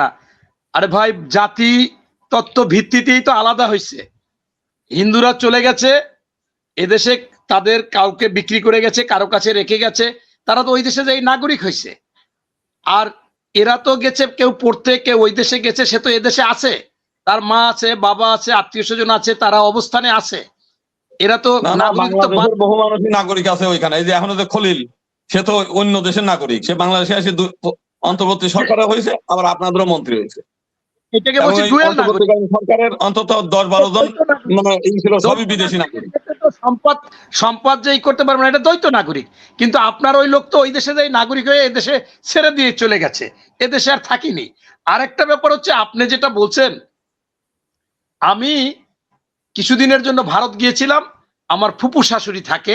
না। আরে ভাই, জাতি তত্ত্ব ভিত্তিতেই তো আলাদা হয়েছে। হিন্দুরা চলে গেছে এদেশে, তাদের কাউকে বিক্রি করে গেছে, কারো কাছে রেখে গেছে, তারা তো ওই দেশে যাই নাগরিক হয়েছে। আর এরা তো গেছে, কেউ পড়তে, কেউ ওই দেশে গেছে, সে তো এদেশে আছে, তার মা আছে, বাবা আছে, আত্মীয় স্বজন আছে, তারা অবস্থানে আছে। এরা তো নাগরিকত্ব, বাংলাদেশের বহু মানুষই নাগরিক আছে ওইখানে। এই যে এখনো যে খলিল, সে তো অন্য দেশের নাগরিক, সে বাংলাদেশে এসে অন্তর্বর্তী সরকারে হয়েছে, আবার আপনাদেরও মন্ত্রী হয়েছে। এটাকে বলছি ডুয়েল নাগরিক। সরকারের অন্তত 10-12 জন মানে এই ছিল সবই বিদেশি নাগরিক। সম্পদ সম্পদ যে করতে পারবে না, এটা দ্বৈত নাগরিক। কিন্তু আপনার ওই লোক তো ওই দেশে যাই নাগরিক হয়ে এদেশে ছেড়ে দিয়ে চলে গেছে, এদেশে আর থাকিনি। আরেকটা ব্যাপার হচ্ছে, আপনি যেটা বলছেন, আমি কিছুদিনের জন্য ভারত গিয়েছিলাম। আমার ফুপু শাশুড়ি থাকে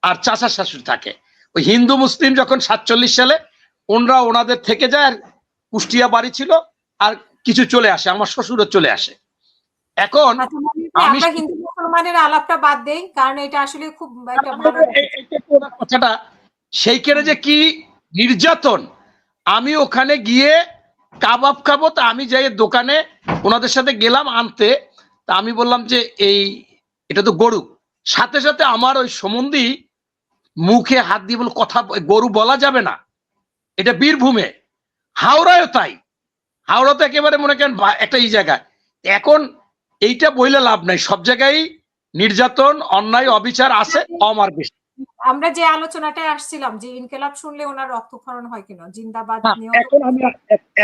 আর চাচা শাশুড়ি থাকে। ওই হিন্দু মুসলিম যখন 47 সালে ওনরা ওনাদের থেকে যায়, আর কুষ্টিয়া বাড়ি ছিল, আর কিছু চলে আসে, আমার শ্বশুরও চলে আসে। এখন আমরা হিন্দু মুসলমানের আলাপটা বাদ দেই, কারণ এটা আসলে খুব একটা ভালো কথাটা সেইখানে যে কি নির্যাতন। আমি ওখানে গিয়ে কাবাব খাবো, তা আমি যাই দোকানে ওনাদের সাথে গেলাম আনতে, তা আমি বললাম যে এটা তো গরু। সাথে সাথে আমার ওই সম্বন্ধী মুখে হাত দিয়ে বল, কথা গরু বলা যাবে না, এটা বীরভূমে। হাওড়ায়ও তাই, হাওড়া তো একেবারে মনে করেন একটা এই জায়গায়। এখন এইটা বইলে লাভ নাই, সব জায়গায় নির্যাতন, অন্যায়, অবিচার আছে, আমার বেশি। আমরা যে আলোচনাটায় আসছিলাম যে ইনকিলাব শুনলে ওনার রক্তক্ষরণ হয় কিনা, জিন্দাবাদ।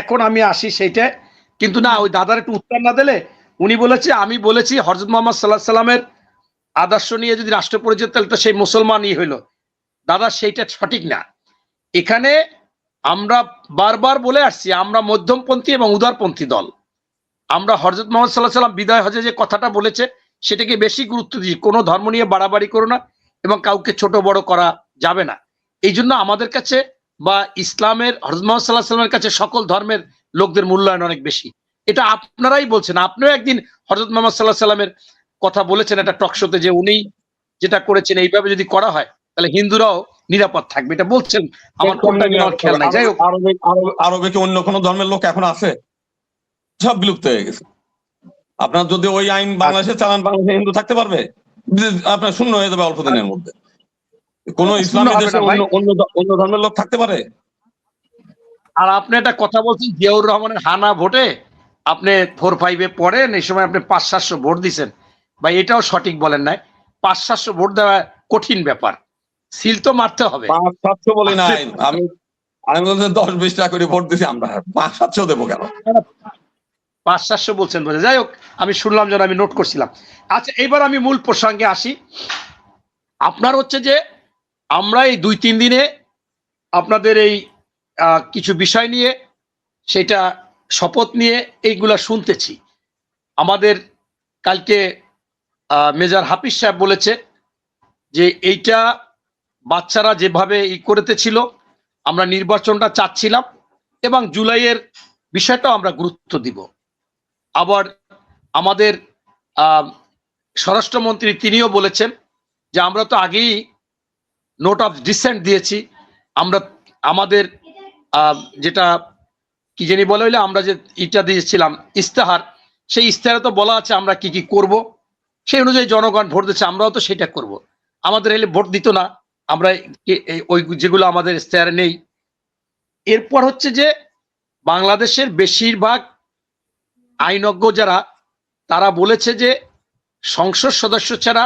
এখন আমি আসি সেইটা, কিন্তু না, ওই দাদার একটু উত্তর না দিলে। উনি বলেছে, আমি বলেছি হযরত মুহাম্মদ সাল্লাল্লাহু আলাইহি সাল্লামের আদর্শ নিয়ে যদি রাষ্ট্র পরিচালিত, তাহলে তো সেই মুসলমানই হইলো। দাদা, সেইটা সঠিক না। এখানে আমরা বারবার বলে আসছি, আমরা মধ্যমপন্থী এবং উদারপন্থী দল। আমরা হযরত মুহাম্মদ সাল্লাল্লাহু আলাইহি সাল্লাম বিদায় হজে যে কথাটা বলেছে, সেটাকে বেশি গুরুত্ব দিই। কোনো ধর্ম নিয়ে বাড়াবাড়ি করো না, এবং কাউকে ছোট বড় করা যাবে না। এই জন্য আমাদের কাছে বা ইসলামের হযরত মুহাম্মদ সাল্লাল্লাহু আলাইহি সাল্লামের কাছে সকল ধর্মের লোকদের মূল্যায়ন অনেক বেশি। এটা আপনারাই বলছেন। আপনিও একদিন হযরত মুহাম্মদ সাল্লাল্লাহু আলাইহি সাল্লামের কথা বলেছেন একটা টক শোতে, যে উনি যেটা করেছেন এইভাবে যদি করা হয়, তাহলে হিন্দুরাও নিরাপদ থাকবে, এটা বলছেন। আমার কোনটা খেয়াল নাই। যাই হোক, আরবে কি অন্য কোনো ধর্মের লোক এখন আছে? সব বিলুপ্ত হয়ে গেছে। আপনার যদি ওই আইন বাংলাদেশে চালান, বাংলাদেশে হিন্দু থাকতে পারবে? আপনার শূন্য হয়ে যাবে অল্প দিনের মধ্যে। কোন ইসলামী দেশে অন্য ধর্মের লোক থাকতে পারে? আর আপনি একটা কথা বলছেন, জিয়াউর রহমানের হানা ভোটে আপনি 4-5-এ পড়েন, এই সময় আপনি 500-700 ভোট দিচ্ছেন। ভাই, এটাও সঠিক বলেন নাই। 500-700 ভোট দেওয়া কঠিন ব্যাপার, সিল তো মারতে হবে। 500-700 বলি নাই আমি, বলছি 10-20টা করে ভোট দিছি আমরা। 500-700 দেবো কেন? 500-700 বলছেন বলে। যাই হোক, আমি শুনলাম যেন, আমি নোট করছিলাম। আচ্ছা, এবার আমি মূল প্রসঙ্গে আসি। আপনার হচ্ছে যে আমরা এই 2-3 দিনে আপনাদের এই কিছু বিষয় নিয়ে, সেটা শপথ নিয়ে এইগুলা শুনতেছি। আমাদের কালকে মেজর হাফিজ সাহেব বলেছে যে এইটা বাচ্চারা যেভাবে করেতেছিল, আমরা নির্বাচনটা চাচ্ছিলাম, এবং জুলাইয়ের বিষয়টাও আমরা গুরুত্ব দিব। আবার আমাদের স্বরাষ্ট্রমন্ত্রী তিনিও বলেছেন যে আমরা তো আগেই নোট অফ ডিসেন্ট দিয়েছি। আমরা আমাদের যেটা কি জানি বলা হইলে, আমরা যে ইটা দিয়েছিলাম ইস্তেহার, সেই ইস্তেহারে তো বলা আছে আমরা কি কি করব, সেই অনুযায়ী জনগণ ভোট দিচ্ছে, আমরাও তো সেটা করব। আমাদের এলে ভোট দিত না, আমরা ওই যেগুলো আমাদের ইস্তেহারে নেই। এরপর হচ্ছে যে বাংলাদেশের বেশিরভাগ আইনজ্ঞ যারা, তারা বলেছে যে সংসদ সদস্য ছাড়া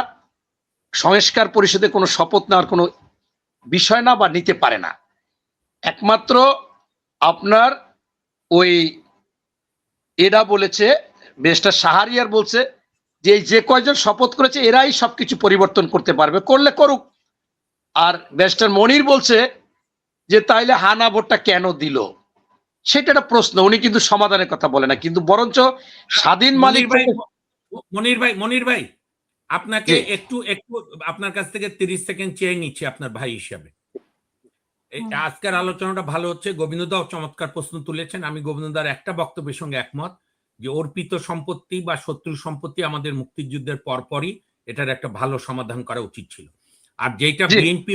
সংস্কার পরিষদে কোনো শপথ নেওয়ার কোনো বিষয় না, বা নিতে পারে না। একমাত্র আপনার ওই এরা বলেছে, ব্যারিস্টার শাহরিয়ার বলছে যে কয়জন শপথ করেছে এরাই সবকিছু পরিবর্তন করতে পারবে, করলে করুক। আর ব্যারিস্টার মনির বলছে যে তাইলে হানা ভোটটা কেন দিল, সেটা একটা প্রশ্ন। উনি কিন্তু সমাধানের কথা বলে না, কিন্তু বরঞ্চ স্বাধীন মালিক। মনির ভাই, আপনাকে একটু আপনার কাছ থেকে 30 সেকেন্ড চেয়ে নিচ্ছি আপনার ভাই হিসাবে। আজকের আলোচনাটা ভালো হচ্ছে। গোবিন্দদাও চমৎকার প্রশ্ন তুলেছেন। আমি গোবিন্দদার একটা বক্তব্যের সঙ্গে একমত, যে অর্পিত সম্পত্তি বা শত্রু সম্পত্তি আমাদের মুক্তিযুদ্ধের পরপরই এটার একটা ভালো সমাধান করা উচিত ছিল। আর যেটা বিএনপি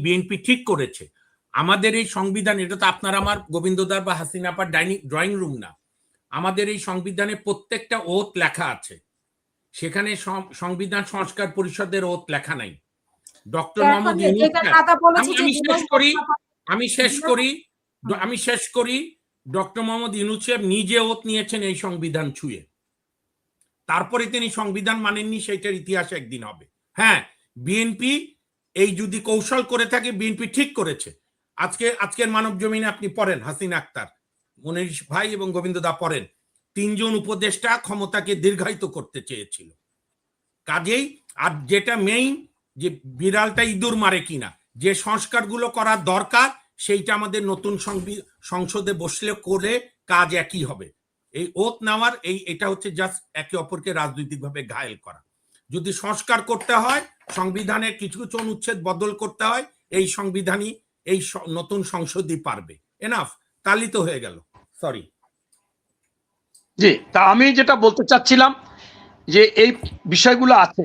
বিএনপি ঠিক করেছে, আমাদের এই সংবিধান, এটা তো আপনার আমার গোবিন্দদার বা হাসিনা আপার ড্রয়িং রুম না, আমাদের এই সংবিধানে প্রত্যেকটা ওত লেখা আছে, সেখানে সংবিধান সংস্কার পরিষদের ওত লেখা নাই। ডক্টর মোহাম্মদ ইউনূস, আমি শেষ করি, ডক্টর মোহাম্মদ ইউনূস সাহেব নিজে ওত নিয়েছেন এই সংবিধান ছুঁয়ে, তারপরে তিনি সংবিধান মানেননি, সেটার ইতিহাস একদিন হবে। হ্যাঁ, বিএনপি এই যদি কৌশল করে থাকে, বিএনপি ঠিক করেছে। আজকের মানব জমিনে আপনি পড়েন, হাসিনা আক্তার, মনির ভাই এবং গোবিন্দ দা পড়েন, 3 জন উপদেষ্টা ক্ষমতাকে দীর্ঘায়িত করতে চেয়েছিল। কাজেই আর যেটা মেইন, যে বিড়ালটা ইঁদুর মারে কিনা, যে সংস্কারগুলো করার দরকার সেইটা আমাদের নতুন সংসদে বসলে করে কাজ একই হবে। এই ওত নেওয়ার এটা হচ্ছে জাস্ট একে অপরকে রাজনৈতিকভাবে ঘায়েল করা। যদি সংস্কার করতে হয়, সংবিধানের কিছু কিছু অনুচ্ছেদ বদল করতে হয়, এই সংবিধানই, এই নতুন সংসদই পারবে। এনাফ, তালিত হয়ে গেল, সরি। জি, তা আমি যেটা বলতে চাচ্ছিলাম যে এই বিষয়গুলো আছে,